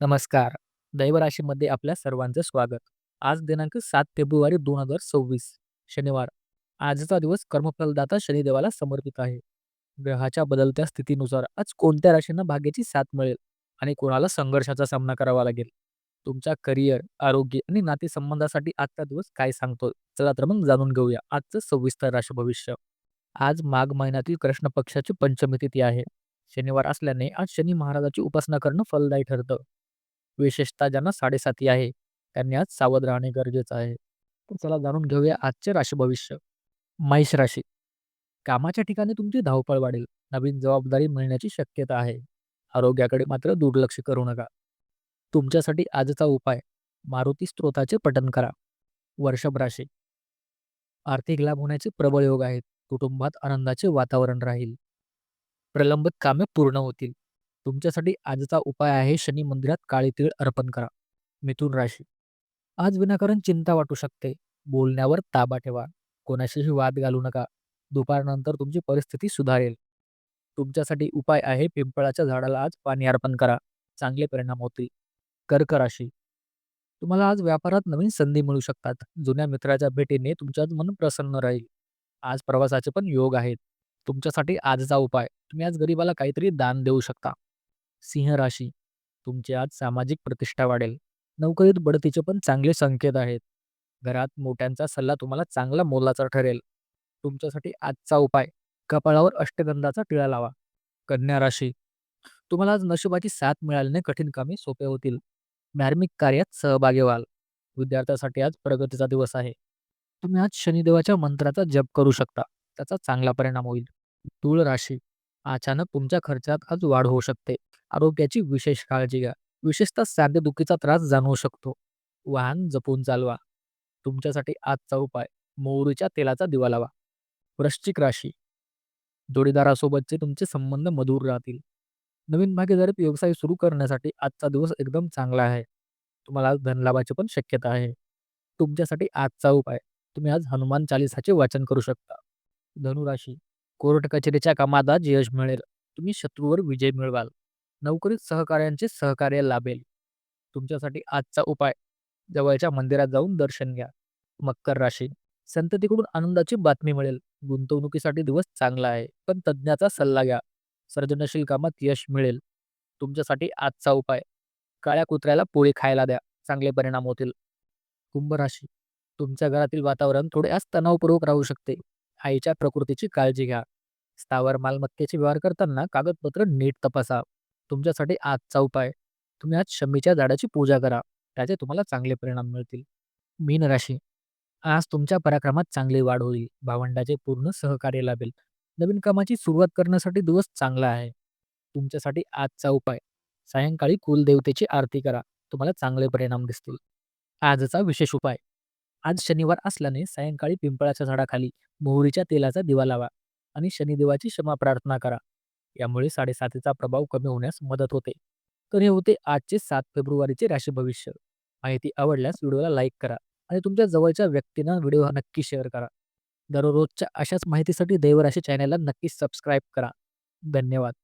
नमस्कार. दैवराशीमध्ये आपल्या सर्वांचं स्वागत. आज दिनांक 7 फेब्रुवारी 2026 शनिवार. आजचा दिवस कर्मफलदाता शनिदेवाला समर्पित आहे. ग्रहाच्या बदलत्या स्थितीनुसार आज कोणत्या राशींना भाग्याची साथ मिळेल आणि कोणाला संघर्षाचा सामना करावा लागेल. तुमच्या करिअर, आरोग्य आणि नातेसंबंधासाठी आजचा दिवस काय सांगतो? चला तर मग जाणून घेऊया आजचं सविस्तर राशी भविष्य. आज माघ महिन्यातील कृष्ण पक्षाची पंचमी तिथी आहे. शनिवार असल्याने आज शनी महाराजाची उपासना करणं फलदायी ठरतं. विशेषतः ज्यांना 7.5 आहे, त्यांनी आज सावध राहणे गरजेचं आहे. तर चला जाणून घेऊया आजचे राशी भविष्य. मेष राशी. कामाच्या ठिकाणी तुमची धावपळ वाढेल. नवीन जबाबदारी मिळण्याची शक्यता आहे. आरोग्याकडे मात्र दुर्लक्ष करू नका. तुमच्यासाठी आजचा उपाय मारुती स्तोत्राचे पठण करा. वृषभ राशी. आर्थिक लाभ होण्याचे प्रबळ योग आहेत. कुटुंबात आनंदाचे वातावरण राहील. प्रलंबित कामे पूर्ण होतील. तुमच्यासाठी आजचा उपाय आहे शनी मंदिरात काळे तीळ अर्पण करा. मिथुन राशी. आज विनाकारण चिंता वाटू शकते. बोलण्यावर ताबा ठेवा. कोणाशीही वाद घालू नका. दुपारनंतर तुमची परिस्थिती सुधारेल. तुमच्यासाठी उपाय आहे पिंपळाच्या झाडाला आज पाणी अर्पण करा. चांगले परिणाम होतील. कर्क राशी. तुम्हाला आज व्यापारात नवीन संधी मिळू शकतात. जुन्या मित्राच्या भेटीने तुमचं आज मन प्रसन्न राहील. आज प्रवासाचे पण योग आहेत. तुमच्यासाठी आजचा उपाय तुम्ही आज गरिबाला काहीतरी दान देऊ शकता. सिंह राशी. तुमची आज सामाजिक प्रतिष्ठा वाढेल. नोकरीत बढतीचे पण चांगले संकेत आहेत. घरात मोठ्यांचा सल्ला तुम्हाला चांगला मोलाचा ठरेल. तुमच्यासाठी आजचा उपाय कपाळावर अष्टगंधाचा टिळा लावा. कन्या राशी. तुम्हाला आज नशिबाची साथ मिळाल्याने कठीण कामे सोपे होतील. धार्मिक कार्यात सहभागी व्हाल. विद्यार्थ्यांसाठी आज प्रगतीचा दिवस आहे. तुम्ही आज शनिदेवाच्या मंत्राचा जप करू शकता. त्याचा चांगला परिणाम होईल. तूळ राशी. अचानक तुमच्या खर्चात आज वाढ होऊ शकते. आरोग्याची विशेष काळजी घ्या. विशेषतः सांधेदुखीचा त्रास जाणवू शकतो. वाहन जपून चालवा. तुमच्यासाठी आजचा उपाय मोहरीच्या तेलाचा दिवा लावा. वृश्चिक राशी. जोडीदारासोबतचे तुमचे संबंध मधुर राहतील. नवीन भागीदारीत व्यवसाय सुरू करण्यासाठी आजचा दिवस एकदम चांगला आहे. तुम्हाला आज धनलाभाची पण शक्यता आहे. तुमच्यासाठी आजचा उपाय तुम्ही आज हनुमान चालीसाचे वाचन करू शकता. धनुराशी. कोर्ट कचेरीच्या कामात आज यश मिळेल. तुम्ही शत्रूवर विजय मिळवाल. नोकरीत सहकार्यांचे सहकार्य लाभेल. तुमच्यासाठी आजचा उपाय जवळच्या मंदिरात जाऊन दर्शन घ्या. मकर राशी. संततीकडून आनंदाची बातमी मिळेल. गुंतवणुकीसाठी दिवस चांगला आहे, पण तज्ज्ञाचा सल्ला घ्या. सर्जनशील कामात यश मिळेल. तुमच्यासाठी आजचा उपाय काळ्या कुत्र्याला पोळी खायला द्या. चांगले परिणाम होतील. कुंभ राशी. तुमच्या घरातील वातावरण थोडे आज तणावपूर्वक राहू शकते. आईच्या प्रकृतीची काळजी घ्या. स्थावर मालमत्तेचे व्यवहार करताना कागदपत्र नीट तपासा. तुमच्यासाठी आजचा उपाय तुम्ही आज शमीच्या झाडाची पूजा करा. त्याचे तुम्हाला चांगले परिणाम मिळतील. मीन राशी. आज तुमच्या पराक्रमात चांगली वाढ होईल. भावंडाचे पूर्ण सहकार्य लाभेल. नवीन कामाची सुरुवात करण्यासाठी दिवस चांगला आहे. तुमच्यासाठी आजचा उपाय सायंकाळी कुलदेवतेची आरती करा. तुम्हाला चांगले परिणाम दिसतील. आजचा विशेष उपाय आज शनिवार असल्याने सायंकाळी पिंपळाच्या झाडाखाली मोहरीच्या तेलाचा दिवा लावा आणि शनिदेवाची क्षमा प्रार्थना करा. यामुळे 7.5चा प्रभाव कमी होण्यास मदत होते. तर हे होते आजचे 7 फेब्रुवारीचे राशी भविष्य. माहिती आवडल्यास व्हिडिओला लाईक करा आणि तुमच्या जवळच्या व्यक्तींना व्हिडिओ हा नक्की शेअर करा. दररोजच्या अशाच माहितीसाठी देवराशी चॅनलला नक्की सबस्क्राईब करा. धन्यवाद.